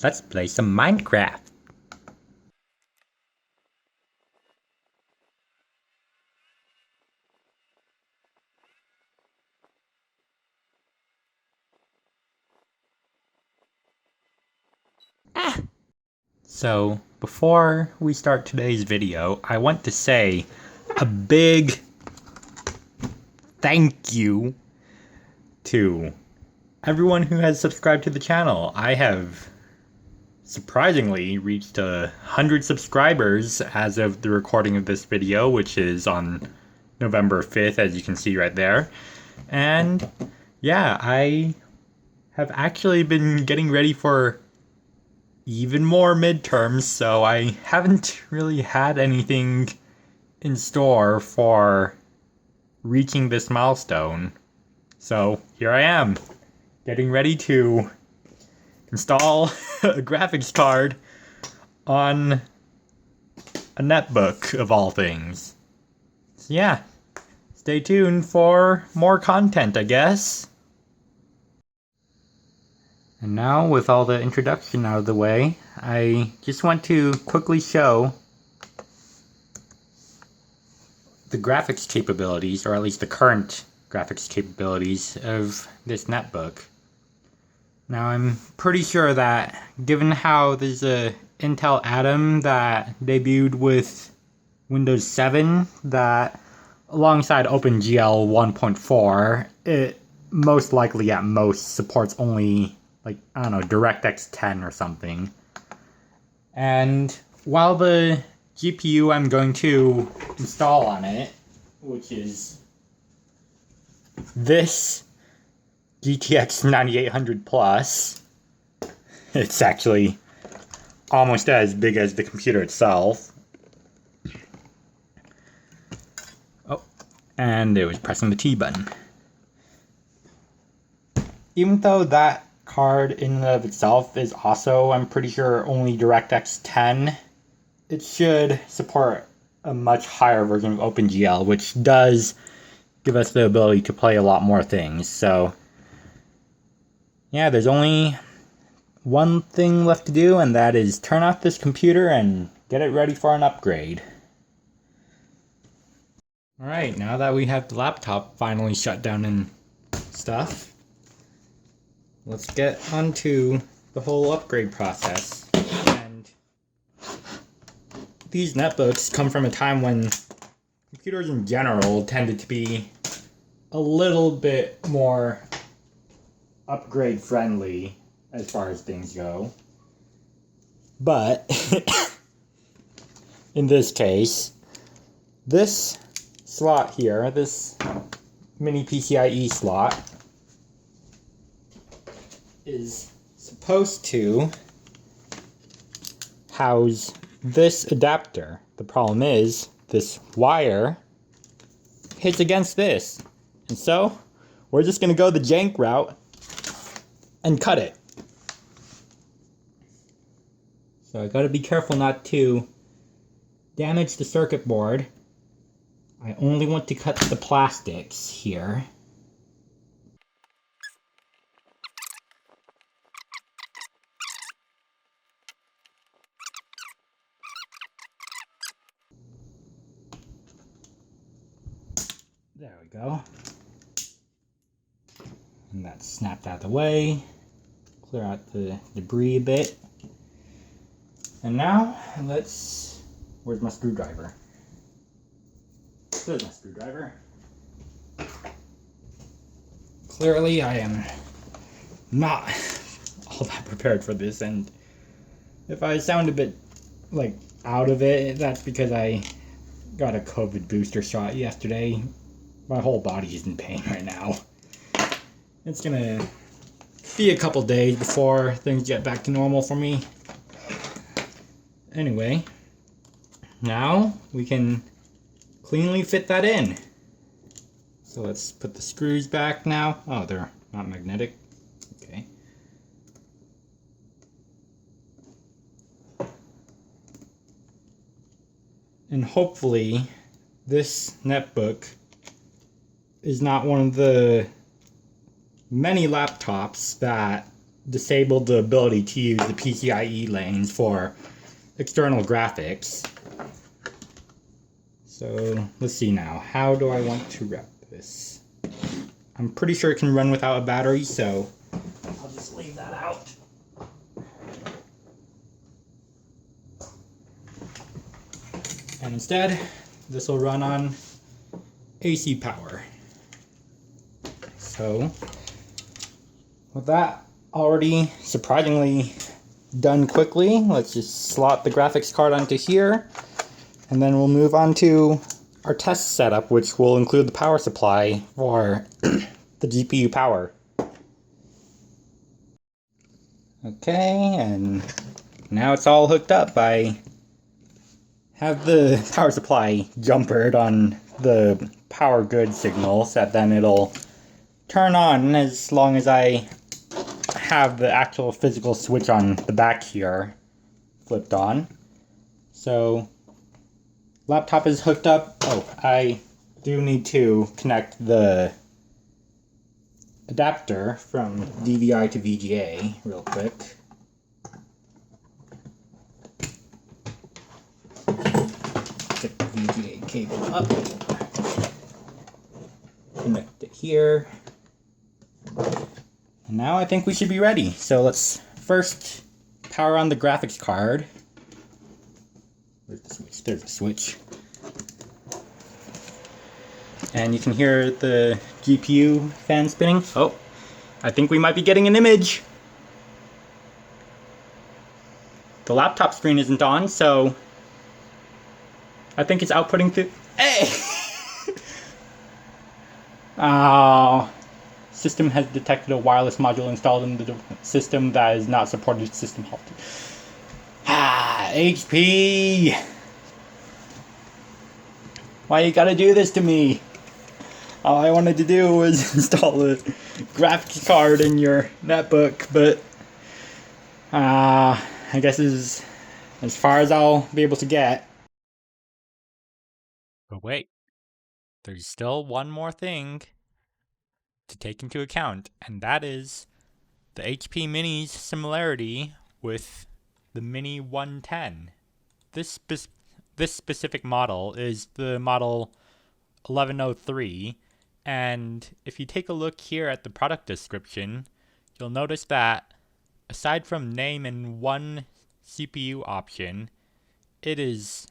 Let's play some Minecraft. So, before we start today's video, I want to say a big thank you to everyone who has subscribed to the channel. I have surprisingly reached 100 subscribers as of the recording of this video, which is on November 5th, as you can see right there. And yeah, I have actually been getting ready for even more midterms, so I haven't really had anything in store for reaching this milestone. So here I am, getting ready to install a graphics card on a netbook of all things. So yeah, stay tuned for more content, I guess. And now, with all the introduction out of the way, I just want to quickly show the graphics capabilities, or at least the current graphics capabilities of this netbook. Now, I'm pretty sure that, given how there's a Intel Atom that debuted with Windows 7, that alongside OpenGL 1.4, it most likely at most supports only, like, I don't know, DirectX 10 or something. And while the GPU I'm going to install on it, which is this GTX 9800 Plus, it's actually almost as big as the computer itself. Oh, and it was pressing the T button. Even though that card in and of itself is also, I'm pretty sure, only DirectX 10, it should support a much higher version of OpenGL, which does give us the ability to play a lot more things. So yeah, there's only one thing left to do, and that is turn off this computer and get it ready for an upgrade. Alright, now that we have the laptop finally shut down and stuff, let's get onto the whole upgrade process. And these netbooks come from a time when computers in general tended to be a little bit more upgrade friendly as far as things go. But in this case, this slot here, this mini PCIe slot, is supposed to house this adapter. The problem is, this wire hits against this. And so, we're just going to go the jank route and cut it. So I gotta be careful not to damage the circuit board. I only want to cut the plastics here. There we go. And that's snapped out of the way. Clear out the debris a bit. And now, where's my screwdriver? There's my screwdriver. Clearly, I am not all that prepared for this, and if I sound a bit, like, out of it, that's because I got a COVID booster shot yesterday. My whole body is in pain right now. It's gonna be a couple days before things get back to normal for me. Anyway, now we can cleanly fit that in. So let's put the screws back now. Oh, they're not magnetic. Okay. And hopefully this netbook is not one of the many laptops that disabled the ability to use the PCIe lanes for external graphics. So let's see now. How do I want to rep this? I'm pretty sure it can run without a battery, so I'll just leave that out. And instead, this will run on AC power. So, with that already surprisingly done quickly, let's just slot the graphics card onto here, and then we'll move on to our test setup, which will include the power supply for the GPU power. Okay, and now it's all hooked up. I have the power supply jumpered on the power good signal, so that then it'll turn on as long as I have the actual physical switch on the back here flipped on. So laptop is hooked up. Oh, I do need to connect the adapter from DVI to VGA real quick. Get the VGA cable up. Connect it here. And now I think we should be ready. So let's first power on the graphics card. Where's the switch? There's the switch. And you can hear the GPU fan spinning. Oh, I think we might be getting an image. The laptop screen isn't on, so I think it's outputting through. Hey! Oh. System has detected a wireless module installed in the system that is not supported. System halted. Ah, HP! Why you gotta do this to me? All I wanted to do was install a graphics card in your netbook, but I guess this is as far as I'll be able to get. But wait, there's still one more thing to take into account, and that is the HP Mini's similarity with the Mini 110. This specific model is the model 1103, and if you take a look here at the product description, you'll notice that aside from name and one CPU option, it is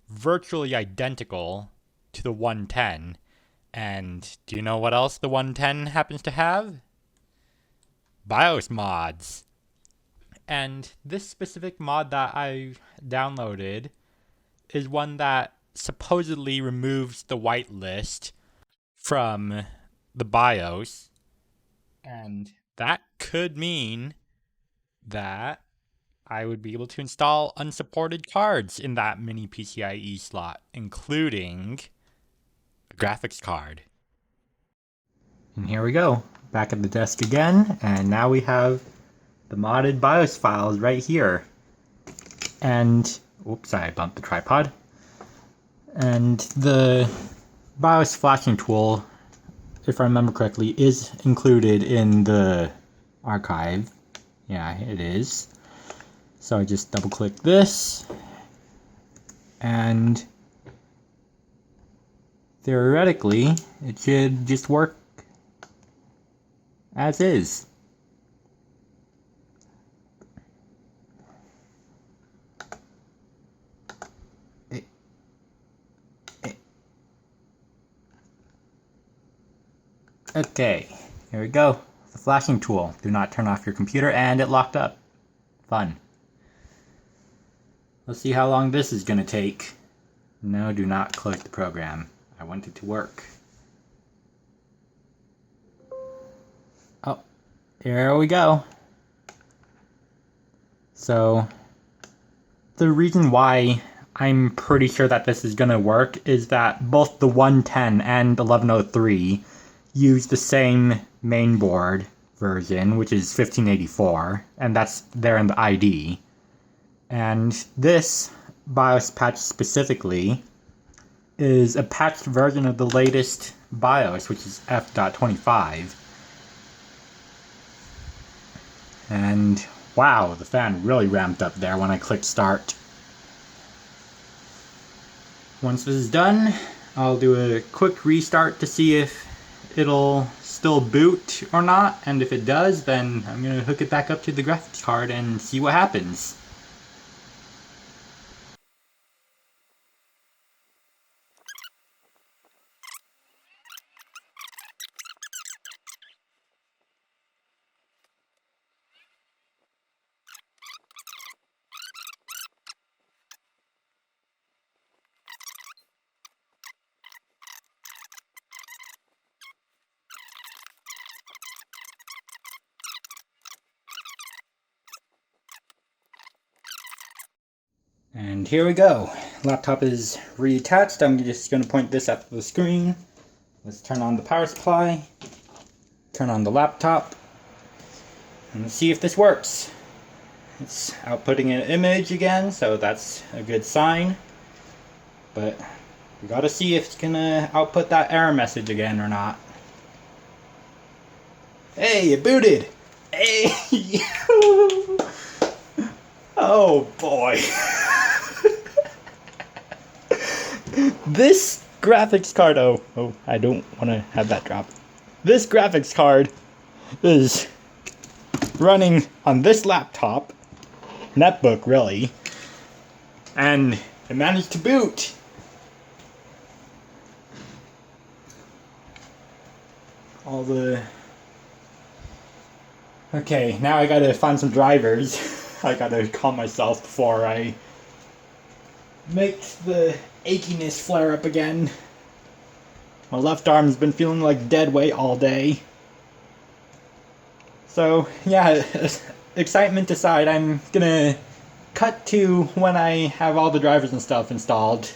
virtually identical to the 110. And do you know what else the 110 happens to have? BIOS mods. And this specific mod that I downloaded is one that supposedly removes the whitelist from the BIOS. And that could mean that I would be able to install unsupported cards in that mini PCIe slot, including a graphics card. And here we go, back at the desk again, and now we have the modded BIOS files right here. And, oops, I bumped the tripod. And the BIOS flashing tool, if I remember correctly, is included in the archive. Yeah, it is. So I just double click this, and theoretically, it should just work as is. Okay, here we go. The flashing tool. Do not turn off your computer, and it locked up. Fun. Let's see how long this is going to take. No, do not close the program. I want it to work. Oh, here we go. So, the reason why I'm pretty sure that this is going to work is that both the 110 and 1103 use the same mainboard version, which is 1584, and that's there in the ID. And this BIOS patch specifically is a patched version of the latest BIOS, which is F.25. And wow, the fan really ramped up there when I clicked start. Once this is done, I'll do a quick restart to see if it'll still boot or not, and if it does, then I'm gonna hook it back up to the graphics card and see what happens. And here we go. Laptop is reattached. I'm just going to point this at the screen. Let's turn on the power supply. Turn on the laptop. And let's see if this works. It's outputting an image again, so that's a good sign. But we gotta see if it's gonna output that error message again or not. Hey, it booted! Hey! Oh boy. This graphics card, oh, I don't want to have that drop. This graphics card is running on this laptop, NETBOOK really, and it managed to boot. Okay, now I gotta find some drivers. I gotta calm myself before I make the achiness flare up again. My left arm's been feeling like dead weight all day. So, yeah, excitement aside, I'm gonna cut to when I have all the drivers and stuff installed.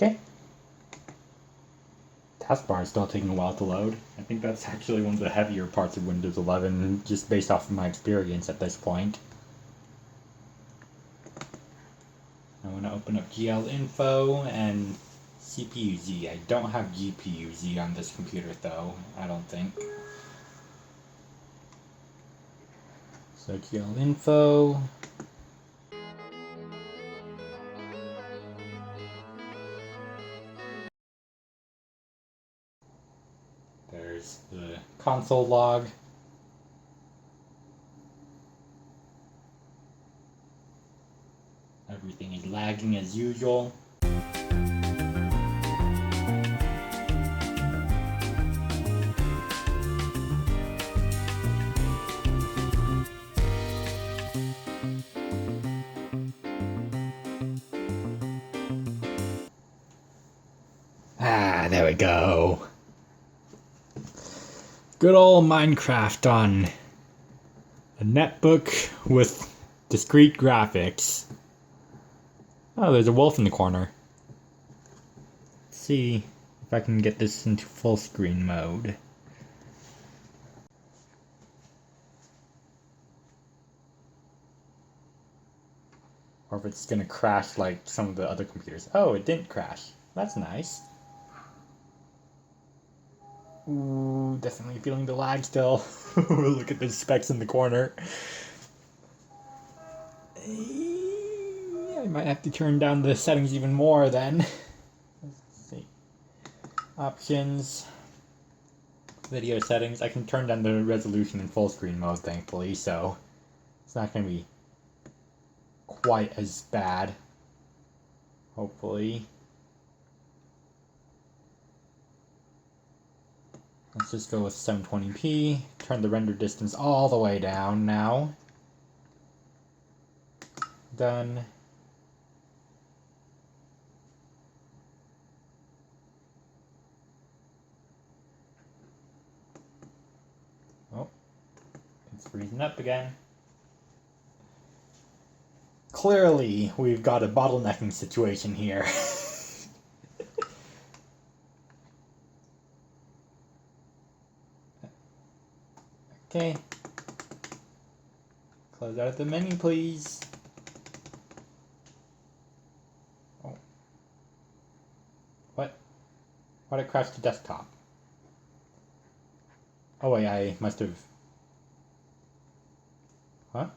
Okay. Taskbar is still taking a while to load. I think that's actually one of the heavier parts of Windows 11, just based off of my experience at this point. I want to open up GL info and CPU-Z. I don't have GPU-Z on this computer though, I don't think. So GL info. There's the console log. Everything is lagging as usual. There we go. Good old Minecraft on a netbook with discrete graphics. Oh, there's a wolf in the corner. Let's see if I can get this into full screen mode. Or if it's gonna crash like some of the other computers. Oh, it didn't crash. That's nice. Ooh, definitely feeling the lag still. Look at the specs in the corner. I might have to turn down the settings even more then. Let's see. Options. Video settings. I can turn down the resolution in full screen mode, thankfully, so it's not going to be quite as bad. Hopefully. Let's just go with 720p. Turn the render distance all the way down now. Done. Oh, it's freezing up again. Clearly, we've got a bottlenecking situation here. Okay. Close out of the menu, please. Oh. What? Why'd it crash to desktop? Oh wait, I must have... Huh?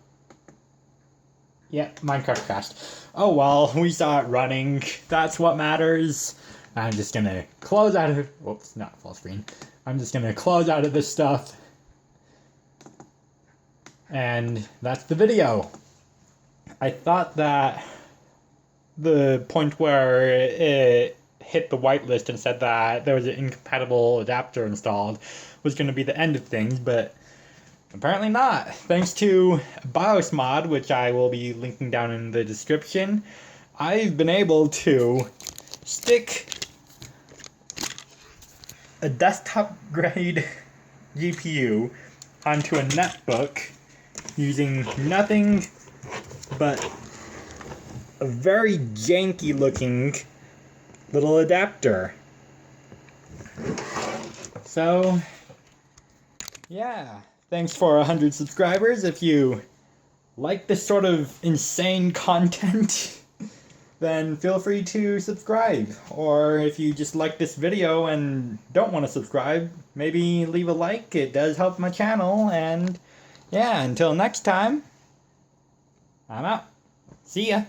Yeah, Minecraft crashed. Oh well, we saw it running. That's what matters. I'm just gonna close out of... Whoops, not full screen. I'm just gonna close out of this stuff. And that's the video. I thought that the point where it hit the whitelist and said that there was an incompatible adapter installed was going to be the end of things, but apparently not. Thanks to BIOS mod, which I will be linking down in the description, I've been able to stick a desktop grade GPU onto a netbook using nothing but a very janky looking little adapter. So, yeah, thanks for 100 subscribers. If you like this sort of insane content, then feel free to subscribe. Or if you just like this video and don't want to subscribe, maybe leave a like. It does help my channel. And yeah, until next time, I'm out. See ya.